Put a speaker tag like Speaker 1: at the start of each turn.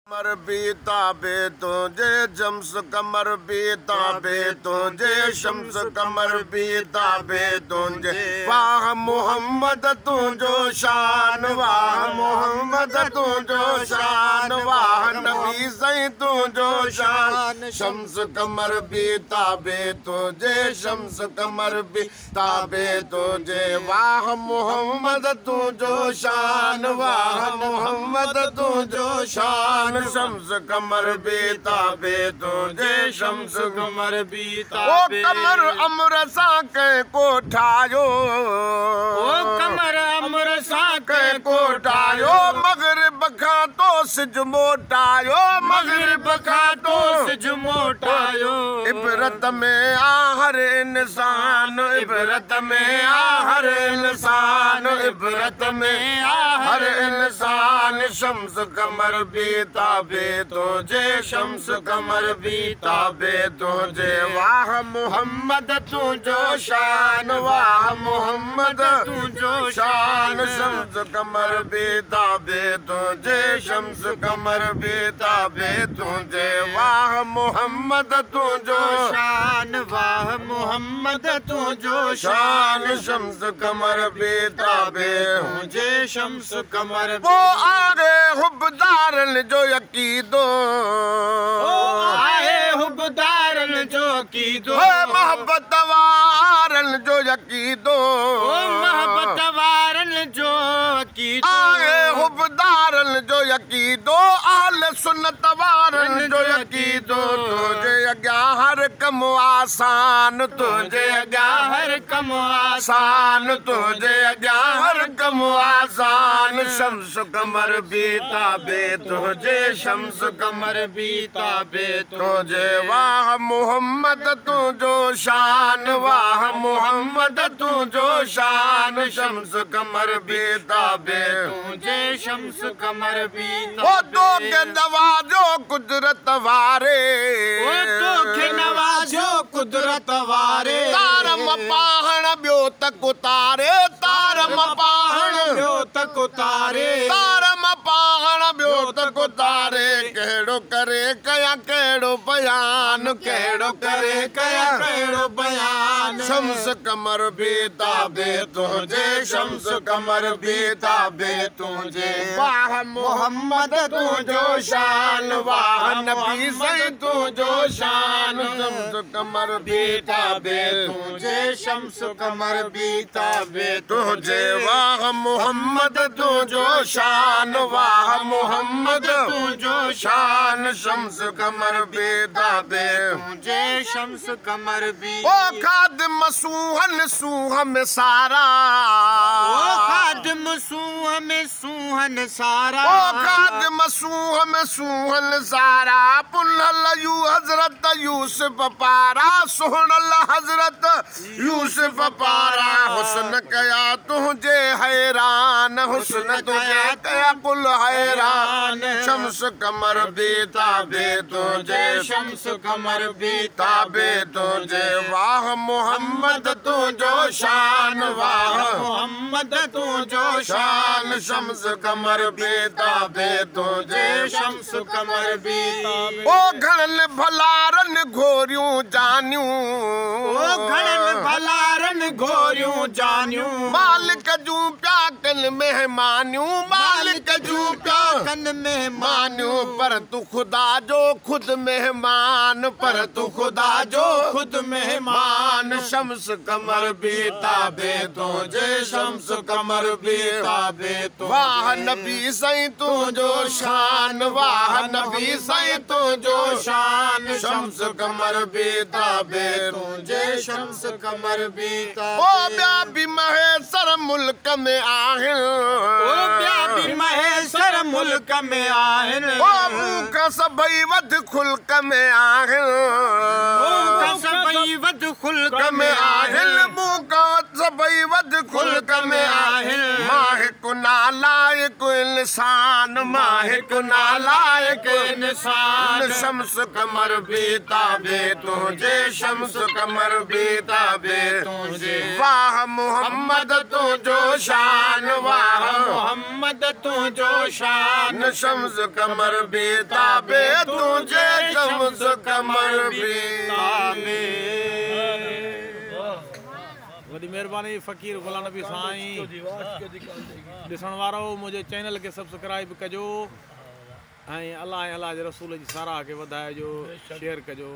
Speaker 1: कमर बीता बे तुझे शम्स कमर बीता बे तुझे शम्स कमर बीता बे तुझे वाह मोहम्मद तुझो शान वाह मोहम्मद तुझो शान वाह नबी सही तुझो शान शम्स कमर बीता बे तुझे शम्स कमर बीता बे तुझे वाह मोहम्मद तुझो शान वाह मोहम्मद तुझो शान शम्स कमर बीता बे तुझे शम्स कमर बीता बे कमर अमरसा के कोठायो
Speaker 2: कमर अमरसा के
Speaker 1: कोठायो मगरिब खा तो सिज मोटायो
Speaker 2: मगरिब खा तो सिज मोटायो
Speaker 1: इबरत में आहर इंसान इबरत में आहर इंसान इबरत में आहर इंसान शम्स कमर बीता बे तुझे शम्स कमर बीता बे तुझे वाह मोहम्मद तुझो शान वाह मोहम्मद तुझो शान शम्स कमर बीता बे तुझे शम्स कमर बीता बे तुझे वाह मोहम्मद तुझो
Speaker 2: शान वाह मोहम्मद तुझो
Speaker 1: शान शम्स कमर बीता बे
Speaker 2: तुझे शम्स कमर
Speaker 1: वो आगे हुब्बदारन जो यकीदो
Speaker 2: आए हुब्बदारन जो कीदो
Speaker 1: मोहब्बत वारन जो यकीदो
Speaker 2: मोहब्बत वारन जो कीदो
Speaker 1: आए हुब्बदारन जो यकीदो अहल सुन्नत वारन जो यकीदो तुझे अॻियां हर कम आसान तुझे अॻियां
Speaker 2: हर कम
Speaker 1: आसान तुझे अॻियां हर कम आसान शम्स कमर बीता बे तुझे शम्स कमर
Speaker 2: बीता बे
Speaker 1: तुझे वाह मोहम्मद तुझो शान वाह मोहम्मद तुझो शान शम्स कमर बीता बे
Speaker 2: तुझे शम्स कमर बीता
Speaker 1: वो तो के नवाजो कुदरत वारे
Speaker 2: वो तो के नवाजो कुदरत वारे
Speaker 1: तारम पाहण ॿियो तक उतारे तारम पाहण
Speaker 2: ॿियो तक उतारे
Speaker 1: तारम पाहण ॿियो तक उतारे कहिड़ो करे कया कहिड़ो बयान कहिड़ो करे कया
Speaker 2: कहिड़ो बयान
Speaker 1: शम्स कमर बीता बे तुझे शम्स कमर बीता बे तुझे वाह मोहम्मद तुझो शान वाह नबी सही तुझो शान शम्स कमर बीता बे तुझे शम्स कमर बीता बे तुझे वाह मोहम्मद तुझो शान वाह मोहम्मद तुझो शान शम्स कमर बीता बे
Speaker 2: तुझे शम्स कमर बी
Speaker 1: ओ खादिम सूहन सूह में सारा
Speaker 2: ओ खादिम सूह में सूहन सारा
Speaker 1: ओ खादिम सूह में सूहन सारा पुनल यू हजरत यूसुफ पारा सुहनल हजरत यूसुफ पारा हुस्न कया तुझे हैरान हुस्न तुझे कया कुल हैरान शम्स कमर बीता बे तुझे
Speaker 2: शम्स कमर
Speaker 1: बीता बे तुझे वाह मोहम्मद तुझो शान वाह
Speaker 2: मोहम्मद तुझो
Speaker 1: शान शम्स कमर बीता बे तुझे
Speaker 2: शम्स कमर बीता
Speaker 1: ओ घणन भलारन घोरियूं जानियूं
Speaker 2: ओ घणन भलारन घोरियूं जानियूं
Speaker 1: मालिक जूं प्या कन मेहमानियूं मालिक जूं प्या
Speaker 2: कन
Speaker 1: मेहमानियूं पर तू खुदा जो खुद मेहमान पर तू खुदा जो
Speaker 2: खुद मेहमान
Speaker 1: शम्स कमर बीता बे तुझे शम्स कमर बीता बे वाह नबी सही तुझो शान वाह नबी सही तुझो शान शम्स कमर बीता बे तुझे शम्स कमर बीता ओ ॿिया बि महेसर मुल्क में आहिनि
Speaker 2: ओ ॿिया बि महेसर मुल्क में आहिनि
Speaker 1: ओ मूंख सभई वध खुल्क में आहिनि
Speaker 2: मूंख सभई वध खुल्क
Speaker 1: में आहिनि मूंख सभई वध खुल्क में आहिनि मां हिकु नालाइक इंसान मां हिकु नालाइक
Speaker 2: निशान
Speaker 1: शम्स कमर भी ताबे तुझे शम्स कमर भी ताबे
Speaker 2: तुझे
Speaker 1: वाह मोहम्मद तू जो शान वाह
Speaker 2: मोहम्मद तू जो शान
Speaker 1: शम्स कमर भी ताबे तुझे शम्स कमर भी ताबे।
Speaker 3: वॾी महिरबानी फ़क़ीर गुलाम नबी साईं। ॾिसण वारो मुंहिंजे चैनल खे सब्सक्राइब कजो ऐं अलाह जे रसूल जी साराह खे वधाइजो, शेयर कजो।